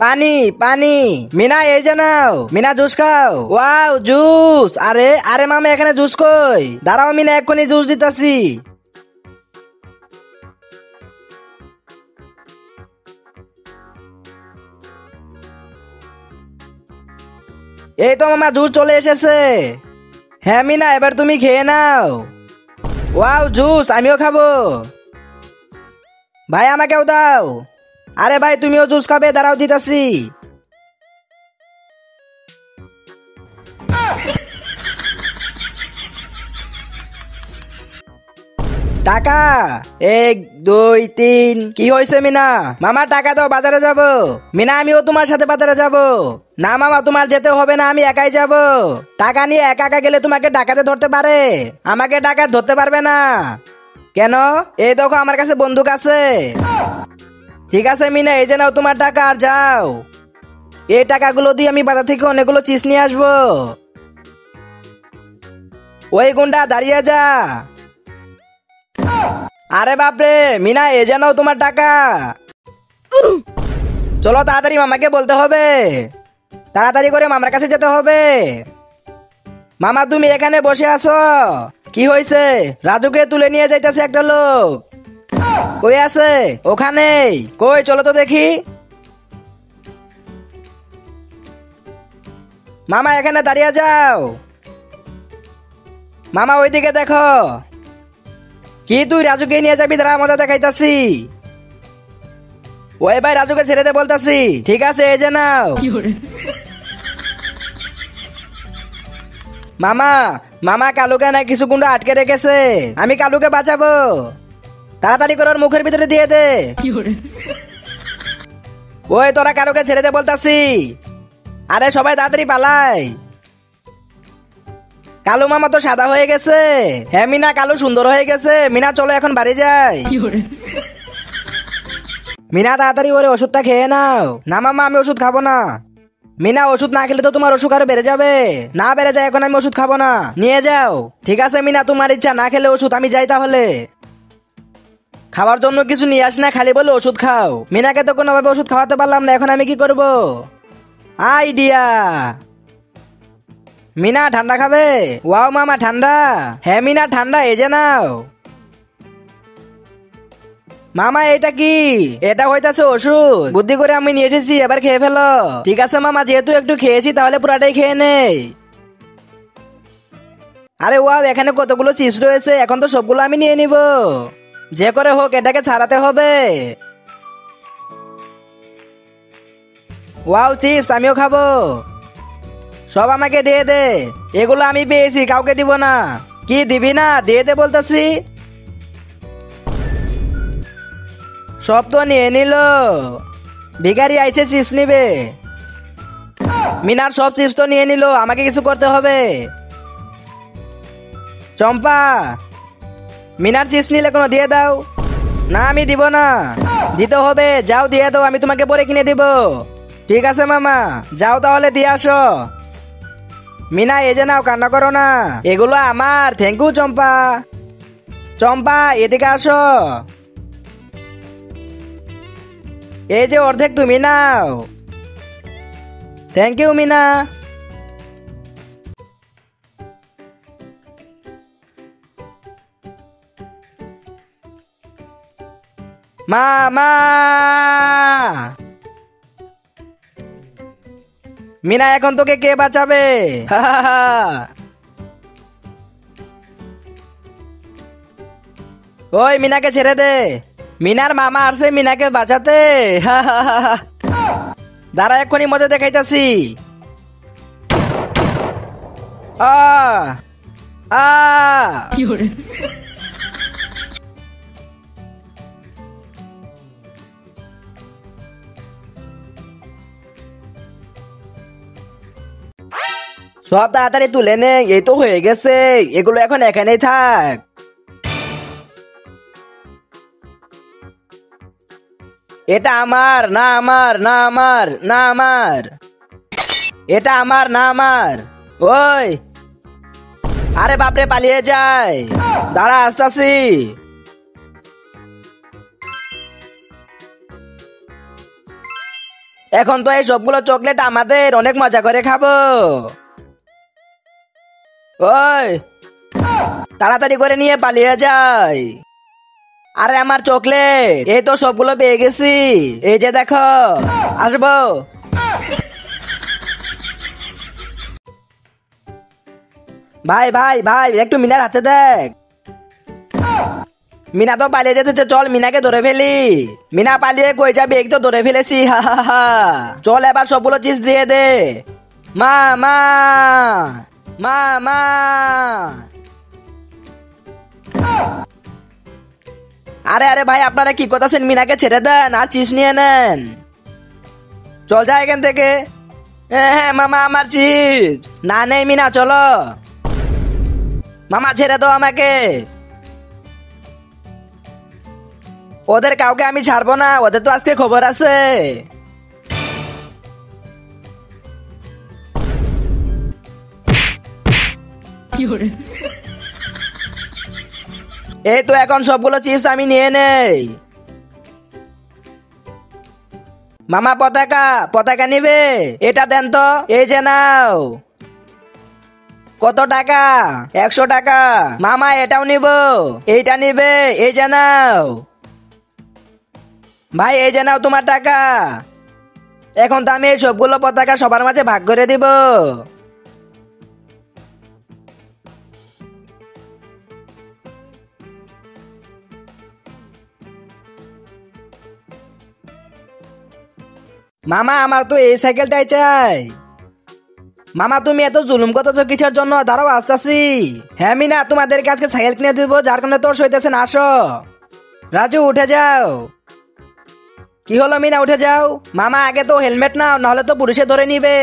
পানি পানি। মিনা এই যে নাও, মিনা জুস খাও। Wow juice. আরে আরে মামা এখানে জুস কই? দাঁড়াও মিনা এক্ষুনি জুস দিতাছি। এই তো মামা জুস চলে এসেছে। হ্যাঁ মিনা এবার তুমি খেয়ে নাও। ওয়াও জুস, আমিও খাবো। ভাই আমাকেও দাও। আরে ভাই তুমিও জুস খাবে? দাঁড়াও দিতাছি। টাকা 1 2 3। কি হয়েছে মিনা? মামা টাকা দাও, বাজারে যাব। মিনা আমিও তোমার সাথে বাজারে যাব। না মামা তোমার যেতে হবে না, আমি একাই যাব। টাকা নিয়ে একা একা গেলে তোমাকে ডাকাতে ধরতে পারে, আমাকে ডাকাত ধরতে পারবে না। কেন? এই দেখো আমার কাছে বন্দুক আছে। ঠিক আছে মিনা এই যে নাও তোমার টাকা, আর যাও। এই টাকাগুলো দিয়ে আমি বাজার থেকে অনেকগুলো চিজ নিয়ে আসবো। ওই গুন্ডা দাঁড়িয়ে যা। আরে বাপরে মিনা এই যে নাও তোমার টাকা। চলো তাড়াতাড়ি মামাকে বলতে হবে, তাড়াতাড়ি করে মামার কাছে যেতে হবে। মামা তুমি এখানে বসে আছো, কি হয়েছে? রাজুকে তুলে নিয়ে যাইতেছে একটা লোক। কই আছে? ওখানেই। কই চলো তো দেখি। মামা এখানে দাঁড়িয়ে যাও। মামা ওইদিকে দেখো। কি তুই রাজুকে নিয়ে যাবি? তারা মজা দেখাইতাছি। ওই ভাই রাজুকে ছেড়ে দে বলতাছি। ঠিক আছে এই যে নাও। মামা মামা কালুকে না কিছু গুন্ডা আটকে রেখেছে, আমি কালুকে বাঁচাবো। তাড়াতাড়ি করে ওর মুখের ভিতরে দিয়ে দে। ওই তোরা কালুকে ছেড়ে দে বলতাছি। আরে সবাই তাড়াতাড়ি পালাই। কালু মামা তো সাদা হয়ে গেছে। হ্যাঁ মিনা কালু সুন্দর হয়ে গেছে। মিনা চলো এখন বাড়ি যাই। মিনা তাড়াতাড়ি করে ওষুধটা খেয়ে নাও। না মামা আমি ওষুধ খাবো না। মিনা ওষুধ না খেলে তো তোমার অসুখ আরো বেড়ে যাবে। না বেড়ে যায় এখন আমি ওষুধ খাবো না, নিয়ে যাও। ঠিক আছে মিনা তোমার ইচ্ছা, না খেলে ওষুধ, আমি যাই তাহলে। খাওয়ার জন্য কিছু নিয়ে আস না, খালি বলে ওষুধ খাও। মিনাকে তো কোনোভাবে ওষুধ খাওয়াতে পারলাম না, এখন আমি কি করব? আইডিয়া। মিনা ঠান্ডা খাবে? ওয়াও মামা ঠান্ডা। হ্যাঁ মিনা ঠান্ডা, এই যে নাও। মামা এটা কি? এটা হইতাছে ওষুধ। বুদ্ধি করে আমি নিয়ে এসেছি, এবার খেয়ে ফেলো। ঠিক আছে মামা যেহেতু একটু খেয়েছি তাহলে পুরাটাই খেয়ে নেই। আরে ওয়াও এখানে কতগুলো চিপস রয়েছে, এখন তো সবগুলো আমি নিয়ে নিব। যে করে হোক এটাকে ছাড়াতে হবে। ওয়াও চিপস, আমিও খাবো। সব আমাকে দিয়ে দে, এগুলো আমি পেয়েছি, কাউকে দিব না। কি দিবি না? দিয়ে দে বলতাছি। সব তো নিয়ে নিল। ভিখারি আইছে চিপস নিবে। মিনার সব চিপস তো নিয়ে নিল, আমাকে কিছু করতে হবে। চম্পা মিনার চিপস নিলে কোনো দিয়ে দাও। না আমি দিব না। দিতে হবে, যাও দিয়ে দাও, আমি তোমাকে পরে কিনে দিব। ঠিক আছে মামা যাও তাহলে দিয়ে আসো। মিনা এই যে নাও, কান্না করো না, এগুলো আমার। থ্যাংক ইউ চম্পা। চম্পা এদিকে আসো। এই যে অর্ধেক তুমি নাও। Thank you Mina. মা মিনা এখন তোকে কে বাঁচাবে? ওই মিনাকে ছেড়ে দে। মিনার মামা আসছে মিনাকে বাঁচাতে। দাঁড়া এক্ষুনি মজা দেখাইতাছি। আ আ সব তাড়াতাড়ি তুলে নে, এই তো হয়ে গেছে। এগুলো এখন এখানেই থাক। এটা আমার না, আমার না, আমার না, আমার এটা আমার না, আমার। ওই আরে বাপরে পালিয়ে যায়। দাঁড়া আসতাছি। এখন তো এই সবগুলো চকলেট আমাদের, অনেক মজা করে খাবো। ওই তাড়াতাড়ি করে নিয়ে পালিয়ে যাই। আরে আমার চকলেট, এই তো সবগুলো পেয়ে গেছি, এই যে দেখো, আসবো। ভাই ভাই ভাই, একটু মিনার হাতে দেখ। মিনা তো পালিয়ে যেতেছে, চল মিনাকে ধরে ফেলি। মিনা পালিয়ে কই যাবে, এই তো ধরে ফেলেছি, হা হা হা। চল এবার সবগুলো চিজ দিয়ে দে। মা মা মা মা। আরে আরে ভাই, আপনারা কি করতেছেন? মিনাকে ছেড়ে দেন আর চিজ নিয়ে নেন। চল যা এখান থেকে। হ্যাঁ মামা, আমার চিপস না নেই। মিনা চলো। মামা ছেড়ে দাও আমাকে। ওদের কাউকে আমি ছাড়বো না, ওদের তো আজকে খবর আছে। এই তো এখন সবগুলো চিপস আমি নিয়ে নেই। মামা পতাকা, পতাকা নিবে? এটা দেন তো, এই যে নাও। কত টাকা? 100 টাকা। মামা এটাও নিব। এইটা নিবে? এই যে নাও। ভাই এই যে নাও তোমার টাকা। এখন তো আমি এই সবগুলো পতাকা সবার মাঝে ভাগ করে দিব। মামা আমার তো এই সাইকেলটাই চাই। মামা তুমি এত জুলুম করতেছো কিসের জন্য? দাঁড়াও আসতেছি। হ্যাঁ মিনা, তোমাদেরকে আজকে সাইকেল কিনে দিব, যার কারণে তোর সইতেছে না। আসো রাজু, উঠে যাও। কি হলো মিনা, উঠে যাও। মামা আগে তো হেলমেট নাও, নাহলে তো পুলিশে ধরে নিবে।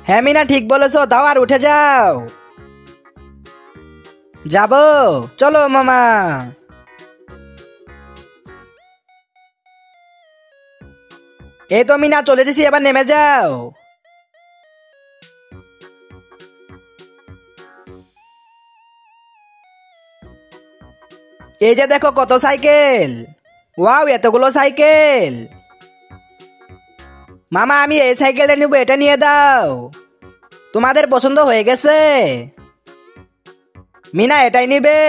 হ্যাঁ মিনা ঠিক বলেছো, দাও আর উঠে যাও। যাবো, চলো মামা। এই তো মিনা চলে এসেছি, এবার নেমে যাও। এই যে দেখো কত সাইকেল। ওয়াও, এতগুলো সাইকেল। মামা আমি এই সাইকেলটা নিব, এটা নিয়ে দাও। তোমাদের পছন্দ হয়ে গেছে? মিনা এটাই নিবে?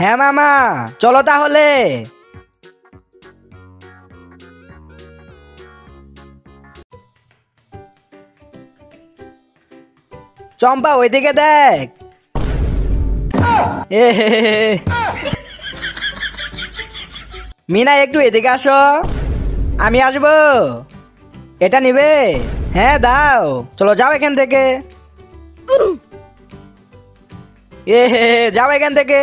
হ্যাঁ মামা, চলো তাহলে। চম্পা ওইদিকে দেখ। মিনা একটু এদিকে আসো, আমি আসবো। এটা নিবে? হ্যাঁ দাও। চলো যাও এখান থেকে। যাও এখান থেকে।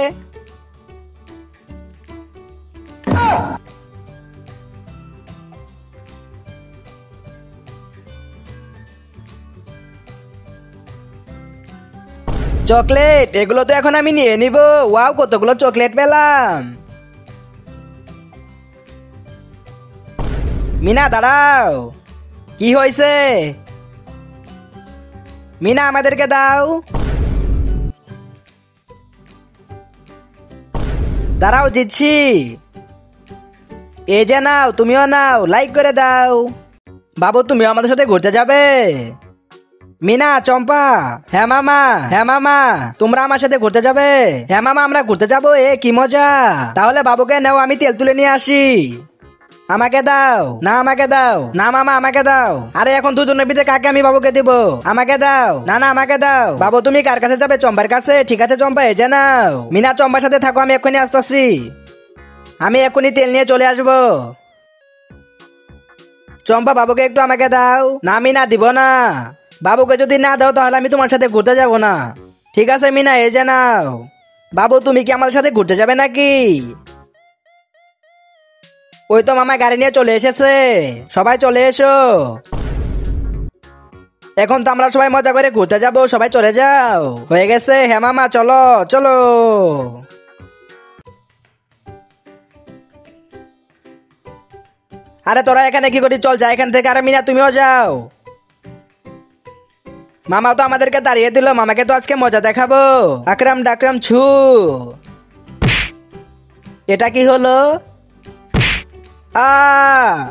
চকলেট, এগুলো তো এখন আমি নিয়ে নিব। ওয়াও, কতগুলো চকলেট পেলাম। মিনা দাঁড়াও। কি হয়েছে? মিনা আমাদেরকে দাও। দাঁড়াও দিচ্ছি। এই যে নাও, তুমিও নাও, লাইক করে দাও। বাবু তুমিও আমাদের সাথে ঘুরতে যাবে? মিনা, চম্পা। হ্যাঁ মামা, হ্যাঁ মামা, তোমরা আমার সাথে ঘুরতে যাবে? হ্যাঁ মামা আমরা ঘুরতে যাবো, এ কি মজা। তাহলে বাবুকে নাও, আমি তেল তুলে নিয়ে আসি। আমাকে দাও না, আমাকে দাও না। মামা আমাকে দাও। আরে এখন দুজনের ভিতরে কাকে আমি বাবুকে দিব? আমাকে দাও না। না আমাকে দাও। বাবু তুমি কার কাছে যাবে? চম্পার কাছে? ঠিক আছে চম্পা, এই যে নাও। মিনা চম্পার সাথে থাকো, আমি এক্ষুনি আসতেছি। আমি এক্ষুনি তেল নিয়ে চলে আসবো। চম্পা বাবুকে একটু আমাকে দাও। না মিনা দিব না। বাবুকে যদি না দাও তাহলে আমি তোমার সাথে ঘুরতে যাব না। ঠিক আছে মিনা, এই যে নাও। বাবু তুমি কি আমাদের সাথে ঘুরতে যাবে নাকি? ওই তো মামা গাড়ি নিয়ে চলে এসেছে, সবাই চলে এসো। এখন তো আমরা সবাই মজা করে ঘুরতে যাব, সবাই চলে যাও। হয়ে গেছে? হ্যাঁ মামা চলো চলো। আরে তোরা এখানে কি করি? চল যা এখান থেকে। আরে মিনা তুমিও যাও। মামা তো আমাদেরকে দাঁড়িয়ে দিল, মামাকে তো আজকে মজা দেখাবো। আকরাম ডাকরাম ছু। এটা কি হলো?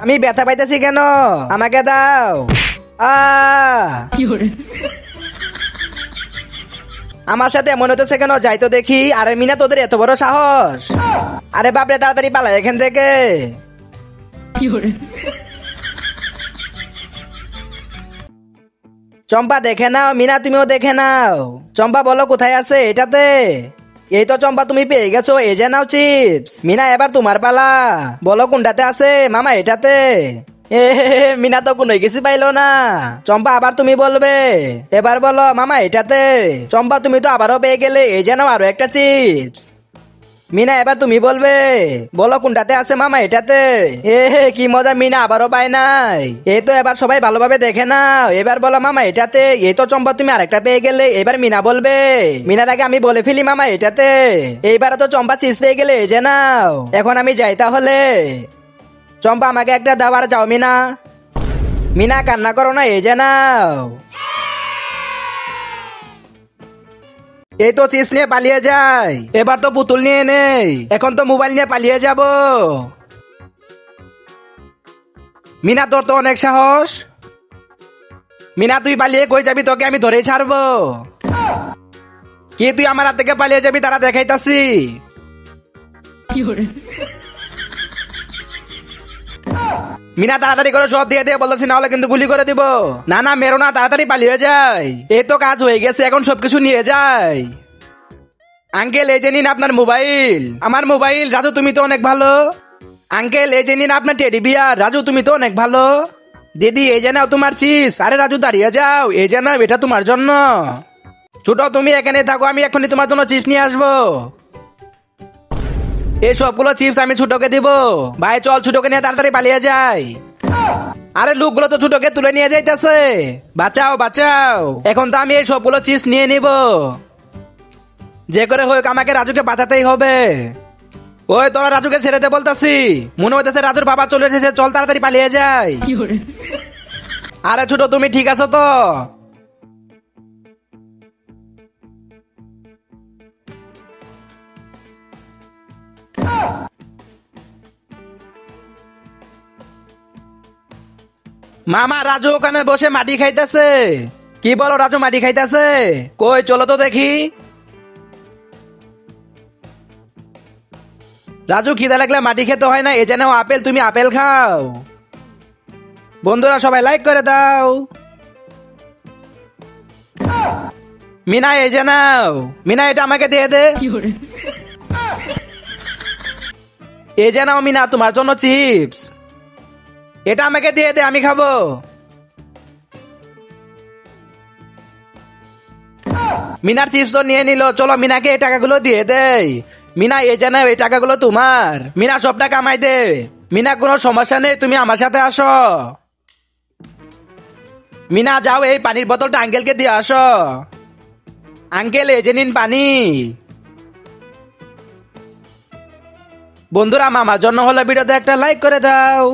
আমি ব্যথা পাইতেছি কেন? আমাকে দাও। আ আমার সাথে এমন হতেছে কেন, যাই তো দেখি। আরে মিনা, তোদের এত বড় সাহস! আরে বাপরে, তাড়াতাড়ি পালা এখান থেকে। চম্পা দেখে নাও, মিনা তুমিও দেখে নাও। চম্পা বলো কোথায় আছে এটাতে? এই তো চম্পা, তুমি পেয়ে গেছো, এই যে নাও চিপস। মিনা এবার তোমার পালা, বলো কোনটাতে আছে? মামা এটাতে। এ মিনা তো কোনো কিছু পাইলো না। চম্পা আবার তুমি বলবে, এবার বলো মামা এটাতে। চম্পা তুমি তো আবারও পেয়ে গেলে, এই যে নাও আরো একটা চিপস। মিনা এবার তুমি বলবে, বলো কোনটাতে আছে? মামা এটাতে। এ কি মজা, মিনা আবারও পায় নাই। এই তো এবার সবাই ভালোভাবে দেখে নাও, এবার বলো মামা এটাতে। এই তো চম্পা তুমি আরেকটা পেয়ে গেলে, এবার মিনা বলবে। মিনার আগে আমি বলে ফেলি মামা এটাতে। এইবার তো চম্পা চিজ পেয়ে গেলে, এই যে নাও। এখন আমি যাই তাহলে। চম্পা আমাকে একটা দাও, আর যাও মিনা। মিনা কান্না করো না, এই যে নাও। এই তো চিপস নিয়ে পালিয়ে যাই। এবার তো পুতুল নিয়ে নেই, এখন তো মোবাইল নিয়ে পালিয়ে যাব। মিনা তোর তো অনেক সাহস। মিনা তুই পালিয়ে কই যাবি? তোকে আমি ধরেই ছাড়বো। কি তুই আমার হাত থেকে পালিয়ে যাবি? তারা দেখাইতাছি। মিনা তাড়াতাড়ি করে সব দিয়ে দিয়ে বলতেছি, না হলে কিন্তু গুলি করে দিব। না না, মেরো না, তাড়াতাড়ি পালিয়ে যাই। এই তো কাজ হয়ে গেছে, এখন সবকিছু নিয়ে যাই। আঙ্কেল এই যে নিন আপনার মোবাইল। আমার মোবাইল। রাজু তুমি তো অনেক ভালো। আঙ্কেল এই যে নিন আপনার টেডি বিয়ার। রাজু তুমি তো অনেক ভালো। দিদি এই যে নাও তোমার চিপস। আরে রাজু দাঁড়িয়ে যাও, এই যে নাও, এটা তোমার জন্য। ছোট তুমি এখানে থাকো, আমি এখনই তোমার জন্য চিপস নিয়ে আসবো। এই সবগুলো চিপস আমি ছোটকে দিব। ভাই চল, ছোটকে নিয়ে তাড়াতাড়ি পালিয়ে যাই। আরে লোকগুলো তো ছোটকে তুলে নিয়ে যাইতেছে। বাঁচাও বাঁচাও, এখন তো আমি এই সবগুলো চিপস নিয়ে নিব। যে করে হোক আমাকে রাজুকে বাঁচাতেই হবে। ওই তোরা রাজুকে ছেড়ে দে বলতাছি। মনে হইতেছে রাজুর বাবা চলে এসেছে, চল তাড়াতাড়ি পালিয়ে যাই। আরে ছোট তুমি ঠিক আছো তো? মামা রাজু ওখানে বসে মাটি খাইতেছে। কি বলো, রাজু মাটি খাইতেছে? কই চলো তো দেখি। রাজু খিদা লাগলে মাটি খেতে হয় না, এ যেন আপেল, তুমি আপেল খাও। বন্ধুরা সবাই লাইক করে দাও। মিনা এই যে নাও। মিনা এটা আমাকে দিয়ে দে। এই যে নাও মিনা, তোমার জন্য চিপস। এটা আমাকে দিয়ে দে, আমি খাবো। মিনার চিপস তো নিয়ে নিল, চলো মিনাকে এই টাকাগুলো দিয়ে দেই। মিনা এই যে নাও, এই টাকাগুলো তোমার। মিনা সব টাকা আমায় দে। মিনা কোনো সমস্যা নেই, তুমি আমার সাথে আসো। মিনা যাও, এই পানির বোতলটা আঙ্কেলকে দিয়ে আসো। আঙ্কেল এই যে নিন পানি। বন্ধুরা মামার জন্য হলে ভিডিওতে একটা লাইক করে দাও।